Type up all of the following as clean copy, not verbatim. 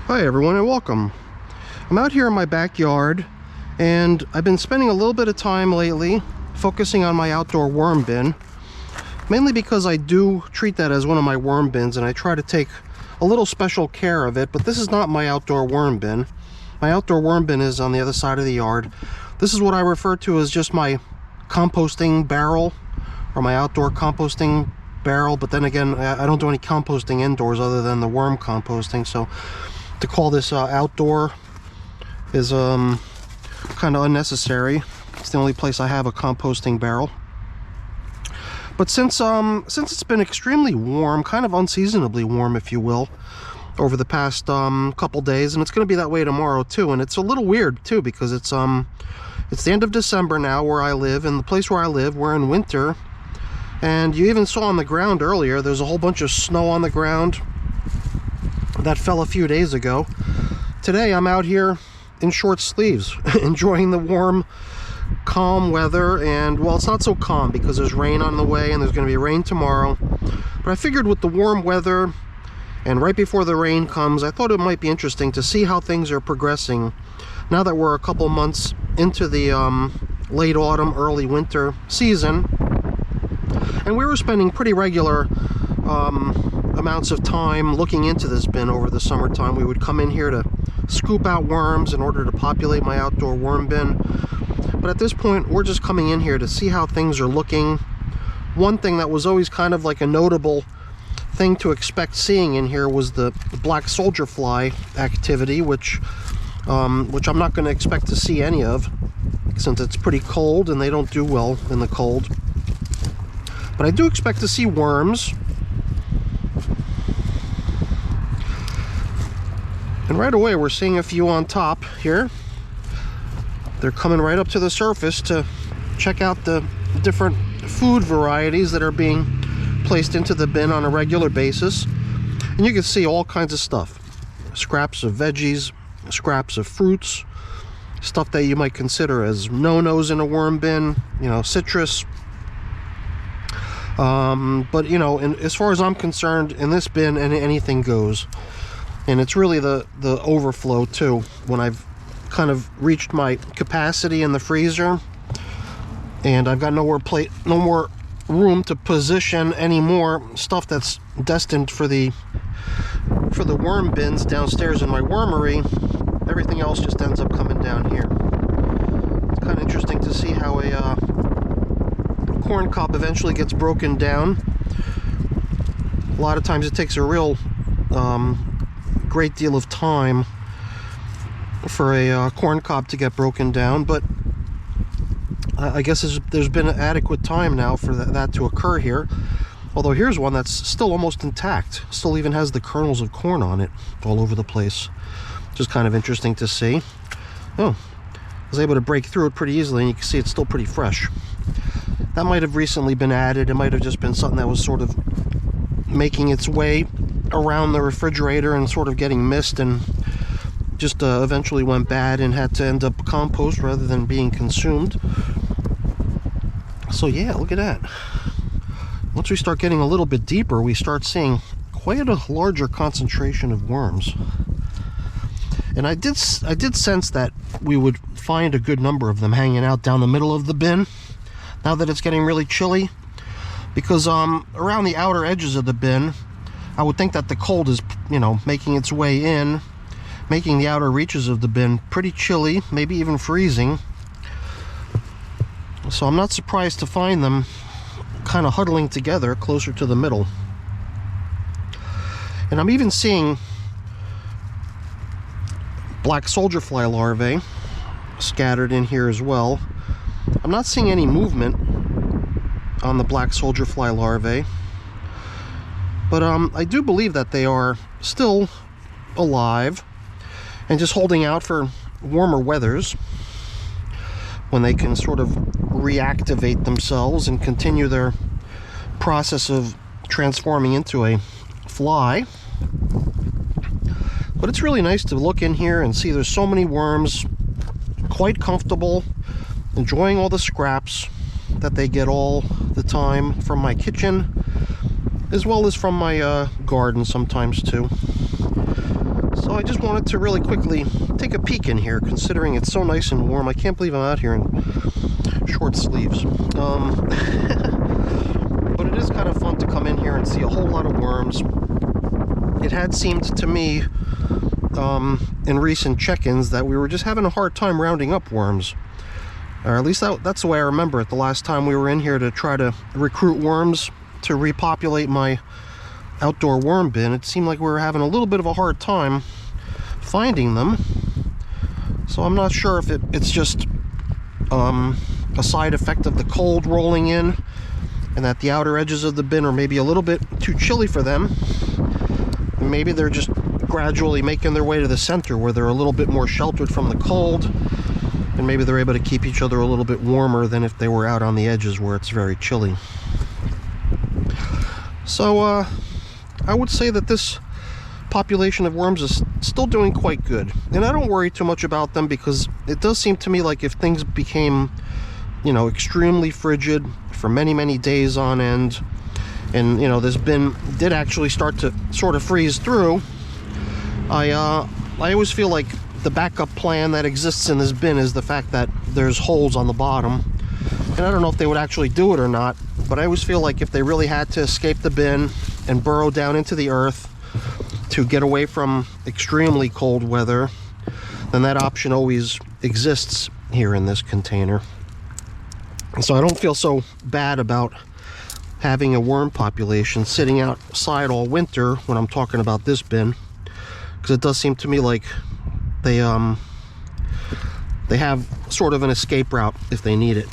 Hi everyone and welcome. I'm out here in my backyard and I've been spending a little bit of time lately focusing on my outdoor worm bin, mainly because I do treat that as one of my worm bins and I try to take a little special care of it. But this is not my outdoor worm bin. My outdoor worm bin is on the other side of the yard. This is what I refer to as just my composting barrel, or my outdoor composting barrel. But then again, I don't do any composting indoors other than the worm composting, so to call this outdoor is kind of unnecessary. It's the only place I have a composting barrel. But since it's been extremely warm, kind of unseasonably warm if you will, over the past couple days, and it's going to be that way tomorrow too, and it's a little weird too because it's the end of December now where I live, and the place where I live, we're in winter, and you even saw on the ground earlier there's a whole bunch of snow on the ground that fell a few days ago. Today I'm out here in short sleeves enjoying the warm, calm weather. And well, it's not so calm because there's rain on the way and there's going to be rain tomorrow, but I figured with the warm weather and right before the rain comes, I thought it might be interesting to see how things are progressing now that we're a couple months into the late autumn, early winter season. And we were spending pretty regular amounts of time looking into this bin over the summertime. We would come in here to scoop out worms in order to populate my outdoor worm bin. But at this point, we're just coming in here to see how things are looking. One thing that was always kind of like a notable thing to expect seeing in here was the black soldier fly activity, which I'm not going to expect to see any of since it's pretty cold and they don't do well in the cold. But I do expect to see worms. And right away we're seeing a few on top here. They're coming right up to the surface to check out the different food varieties that are being placed into the bin on a regular basis. And you can see all kinds of stuff. Scraps of veggies, scraps of fruits, stuff that you might consider as no-nos in a worm bin, you know, citrus. But you know, as far as I'm concerned, in this bin, anything goes. And it's really the overflow too. When I've kind of reached my capacity in the freezer and I've got no more room to position any more stuff that's destined for the worm bins downstairs in my wormery, everything else just ends up coming down here. It's kind of interesting to see how a corn cob eventually gets broken down. A lot of times it takes a real great deal of time for a corn cob to get broken down, but I guess there's been adequate time now for that to occur here. Although here's one that's still almost intact, still even has the kernels of corn on it all over the place, which is kind of interesting to see. Oh, I was able to break through it pretty easily, and you can see it's still pretty fresh. That might have recently been added. It might have just been something that was sort of making its way around the refrigerator and sort of getting missed and just eventually went bad and had to end up compost rather than being consumed. So yeah, look at that. Once we start getting a little bit deeper, we start seeing quite a larger concentration of worms. And I did sense that we would find a good number of them hanging out down the middle of the bin now that it's getting really chilly, because around the outer edges of the bin, I would think that the cold is, you know, making its way in, making the outer reaches of the bin pretty chilly, maybe even freezing. So I'm not surprised to find them kind of huddling together closer to the middle. And I'm even seeing black soldier fly larvae scattered in here as well. I'm not seeing any movement on the black soldier fly larvae, but I do believe that they are still alive and just holding out for warmer weathers when they can sort of reactivate themselves and continue their process of transforming into a fly. But it's really nice to look in here and see there's so many worms, quite comfortable, enjoying all the scraps that they get all the time from my kitchen, as well as from my garden sometimes too. So I just wanted to really quickly take a peek in here, considering it's so nice and warm. I can't believe I'm out here in short sleeves. But it is kind of fun to come in here and see a whole lot of worms. It had seemed to me in recent check-ins that we were just having a hard time rounding up worms. Or at least that's the way I remember it the last time we were in here to try to recruit worms to repopulate my outdoor worm bin. It seemed like we were having a little bit of a hard time finding them. So I'm not sure if it's just a side effect of the cold rolling in, and that the outer edges of the bin are maybe a little bit too chilly for them. And maybe they're just gradually making their way to the center where they're a little bit more sheltered from the cold, and maybe they're able to keep each other a little bit warmer than if they were out on the edges where it's very chilly. So I would say that this population of worms is still doing quite good, and I don't worry too much about them, because it does seem to me like if things became, you know, extremely frigid for many days on end, and you know, this bin did actually start to sort of freeze through, I always feel like the backup plan that exists in this bin is the fact that there's holes on the bottom. And I don't know if they would actually do it or not, but I always feel like if they really had to escape the bin and burrow down into the earth to get away from extremely cold weather, then that option always exists here in this container. So I don't feel so bad about having a worm population sitting outside all winter when I'm talking about this bin, because it does seem to me like they have sort of an escape route if they need it.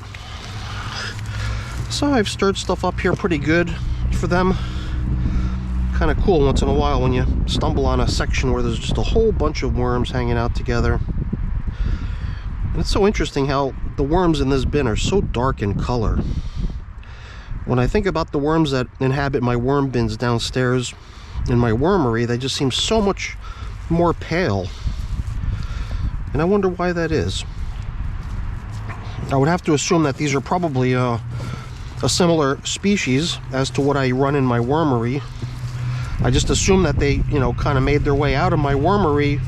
So I've stirred stuff up here pretty good for them. Kind of cool once in a while when you stumble on a section where there's just a whole bunch of worms hanging out together. And it's so interesting how the worms in this bin are so dark in color. When I think about the worms that inhabit my worm bins downstairs in my wormery, they just seem so much more pale. And I wonder why that is. I would have to assume that these are probably a similar species as to what I run in my wormery. I just assume that they, you know, kind of made their way out of my wormery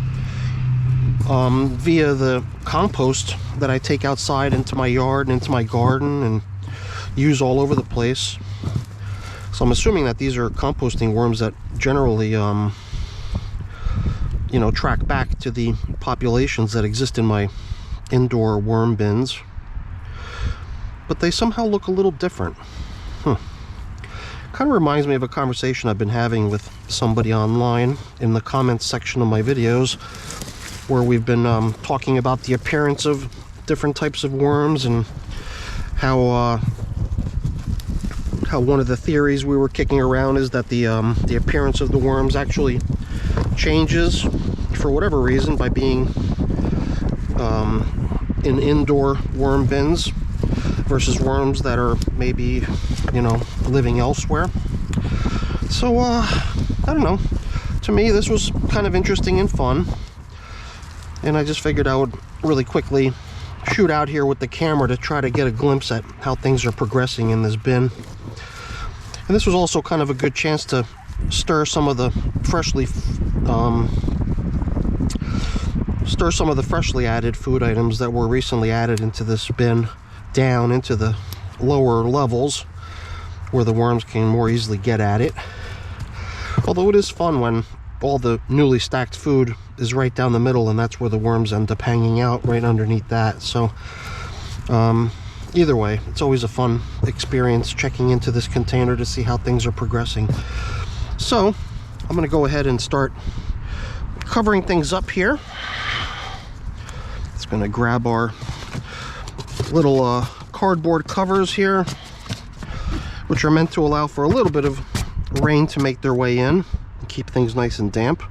via the compost that I take outside into my yard and into my garden and use all over the place. So I'm assuming that these are composting worms that generally, you know, track back to the populations that exist in my indoor worm bins. But they somehow look a little different. Kind of reminds me of a conversation I've been having with somebody online in the comments section of my videos, where we've been talking about the appearance of different types of worms, and how one of the theories we were kicking around is that the appearance of the worms actually changes for whatever reason by being in indoor worm bins versus worms that are maybe, you know, living elsewhere. So I don't know, to me this was kind of interesting and fun, and I just figured I would really quickly shoot out here with the camera to try to get a glimpse at how things are progressing in this bin. And this was also kind of a good chance to stir some of the freshly added food items that were recently added into this bin down into the lower levels where the worms can more easily get at it. Although it is fun when all the newly stacked food is right down the middle, and that's where the worms end up hanging out, right underneath that. So either way, it's always a fun experience checking into this container to see how things are progressing. So I'm going to go ahead and start covering things up here. It's going to grab our little cardboard covers here, which are meant to allow for a little bit of rain to make their way in and keep things nice and damp.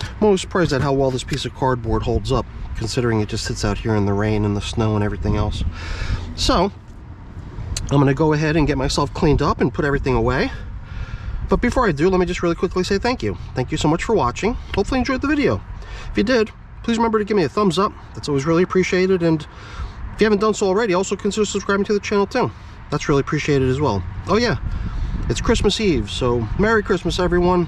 I'm always surprised at how well this piece of cardboard holds up, considering it just sits out here in the rain and the snow and everything else. So I'm going to go ahead and get myself cleaned up and put everything away. But before I do, let me just really quickly say thank you. Thank you so much for watching. Hopefully you enjoyed the video. If you did, please remember to give me a thumbs up. That's always really appreciated. And if you haven't done so already, also consider subscribing to the channel too. That's really appreciated as well. Oh yeah, it's Christmas Eve, so Merry Christmas everyone,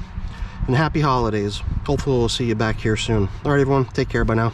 and happy holidays. Hopefully we'll see you back here soon. All right, everyone, take care. Bye now.